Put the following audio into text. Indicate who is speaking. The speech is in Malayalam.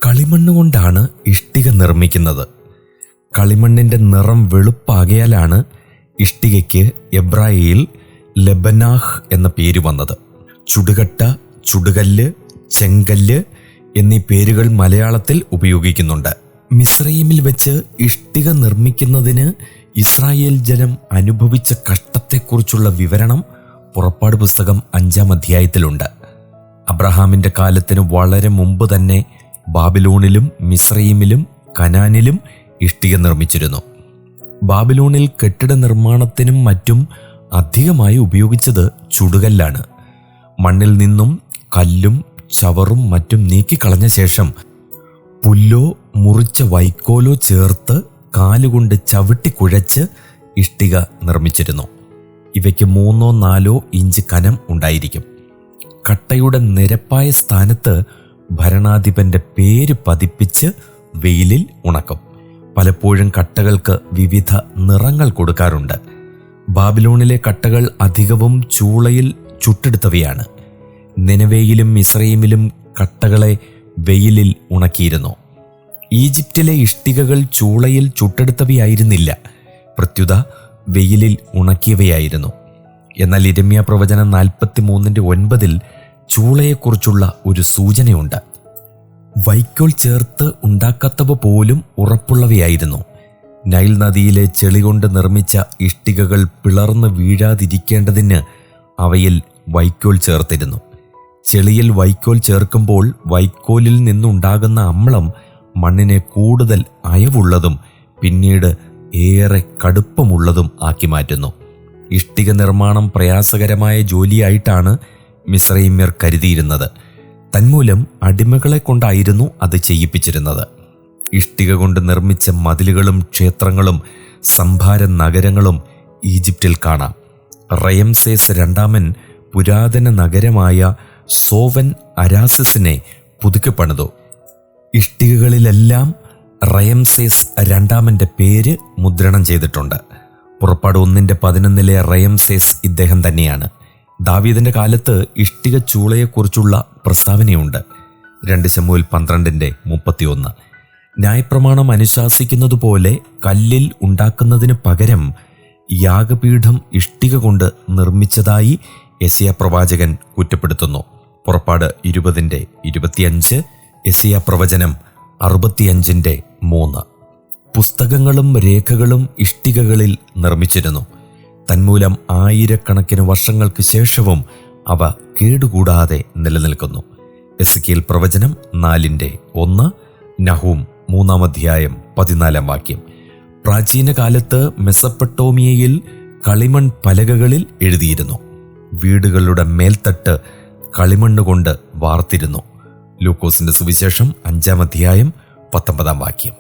Speaker 1: കളിമണ്ണ് കൊണ്ടാണ് ഇഷ്ടിക നിർമ്മിക്കുന്നത്. കളിമണ്ണിൻ്റെ നിറം വെളുപ്പാകയാലാണ് ഇഷ്ടികയ്ക്ക് എബ്രായയിൽ ലെബനാഹ് എന്ന പേര് വന്നത്. ചുടുകട്ട, ചുടുകല്ല്, ചെങ്കല്ല് എന്നീ പേരുകൾ മലയാളത്തിൽ ഉപയോഗിക്കുന്നുണ്ട്. മിസ്രയീമിൽ വെച്ച് ഇഷ്ടിക നിർമ്മിക്കുന്നതിന് ഇസ്രായേൽ ജനം അനുഭവിച്ച കഷ്ടത്തെക്കുറിച്ചുള്ള വിവരണം പുറപ്പാട് പുസ്തകം 5-ാം അധ്യായത്തിലുണ്ട്. അബ്രഹാമിൻ്റെ കാലത്തിന് വളരെ മുമ്പ് തന്നെ ബാബിലോണിലും മിസ്രയീമിലും കനാനിലും ഇഷ്ടിക നിർമ്മിച്ചിരുന്നു. ബാബിലോണിൽ കെട്ടിട നിർമ്മാണത്തിനും മറ്റും അധികമായി ഉപയോഗിച്ചത് ചുടുകല്ലാണ്. മണ്ണിൽ നിന്നും കല്ലും ചവറും മറ്റും നീക്കിക്കളഞ്ഞ ശേഷം പുല്ലോ മുറിച്ച വൈക്കോലോ ചേർത്ത് കാലുകൊണ്ട് ചവിട്ടി കുഴച്ച് ഇഷ്ടിക നിർമ്മിച്ചിരുന്നു. ഇവയ്ക്ക് 3-4 ഇഞ്ച് കനം ഉണ്ടായിരിക്കും. കട്ടയുടെ നിരപ്പായ സ്ഥാനത്ത് ഭരണാധിപന്റെ പേര് പതിപ്പിച്ച് വെയിലിൽ ഉണക്കും. പലപ്പോഴും കട്ടകൾക്ക് വിവിധ നിറങ്ങൾ കൊടുക്കാറുണ്ട്. ബാബിലോണിലെ കട്ടകൾ അധികവും ചൂളയിൽ ചുട്ടെടുത്തവയാണ്. നിനവേയിലും മിസ്രയീമിലും കട്ടകളെ വെയിലിൽ ഉണക്കിയിരുന്നു. ഈജിപ്തിലെ ഇഷ്ടികകൾ ചൂളയിൽ ചുട്ടെടുത്തവയായിരുന്നില്ല, പ്രത്യുത വെയിലിൽ ഉണക്കിയവയായിരുന്നു. എന്നാൽ യിരെമ്യാ പ്രവചനം 43:9 ചൂളയെക്കുറിച്ചുള്ള ഒരു സൂചനയുണ്ട്. വൈക്കോൽ ചേർത്ത് ഉണ്ടാക്കാത്തവ പോലും ഉറപ്പുള്ളവയായിരുന്നു. നൈൽ നദിയിലെ ചെളി കൊണ്ട് നിർമ്മിച്ച ഇഷ്ടികകൾ പിളർന്ന് വീഴാതിരിക്കേണ്ടതിന് അവയിൽ വൈക്കോൽ ചേർത്തിരുന്നു. ചെളിയിൽ വൈക്കോൽ ചേർക്കുമ്പോൾ വൈക്കോലിൽ നിന്നുണ്ടാകുന്ന അമ്ലം മണ്ണിനെ കൂടുതൽ അയവുള്ളതും പിന്നീട് ഏറെ കടുപ്പമുള്ളതും ആക്കി മാറ്റുന്നു. ഇഷ്ടിക നിർമ്മാണം പ്രയാസകരമായ ജോലിയായിട്ടാണ് മിസ്രയീമ്യർ കരുതിയിരുന്നത്. തന്മൂലം അടിമകളെ കൊണ്ടായിരുന്നു അത് ചെയ്യിപ്പിച്ചിരുന്നത്. ഇഷ്ടിക കൊണ്ട് നിർമ്മിച്ച മതിലുകളും ക്ഷേത്രങ്ങളും സംഭാര നഗരങ്ങളും ഈജിപ്തിൽ കാണാം. റയംസേസ് രണ്ടാമൻ പുരാതന നഗരമായ സോവൻ അരാസിസിനെ പുതുക്കി പണിതു. ഇഷ്ടികകളിലെല്ലാം റയംസേസ് രണ്ടാമൻ്റെ പേര് മുദ്രണം ചെയ്തിട്ടുണ്ട്. പുറപ്പാട് 1:11 റയംസേസ് ഇദ്ദേഹം തന്നെയാണ്. ദാവീദിന്റെ കാലത്ത് ഇഷ്ടിക ചൂളയെക്കുറിച്ചുള്ള പ്രസ്താവനയുണ്ട്. 2 ശമൂവേൽ 12:31. ന്യായപ്രമാണം അനുശാസിക്കുന്നതുപോലെ കല്ലിൽ ഉണ്ടാക്കുന്നതിന് പകരം യാഗപീഠം ഇഷ്ടിക കൊണ്ട് നിർമ്മിച്ചതായി യെശയ്യാ പ്രവാചകൻ കുറ്റപ്പെടുത്തുന്നു. പുറപ്പാട് 20:25, യെശയ്യാ പ്രവചനം 65:3. പുസ്തകങ്ങളും രേഖകളും ഇഷ്ടികകളിൽ നിർമ്മിച്ചിരുന്നു. തന്മൂലം ആയിരക്കണക്കിന് വർഷങ്ങൾക്ക് ശേഷവും അവ കേടുകൂടാതെ നിലനിൽക്കുന്നു. എസെക്കിയേൽ പ്രവചനം 4:1, നഹൂം 3-ാം അധ്യായം 14-ാം വാക്യം. പ്രാചീന കാലത്ത് മെസൊപ്പൊട്ടേമിയയിൽ കളിമൺ പലകകളിൽ എഴുതിയിരുന്നു. വീടുകളുടെ മേൽത്തട്ട് കളിമണ്ണ് കൊണ്ട് വാർത്തിരുന്നു. ലൂക്കോസിന്റെ സുവിശേഷം 5-ാം അധ്യായം 19-ാം വാക്യം.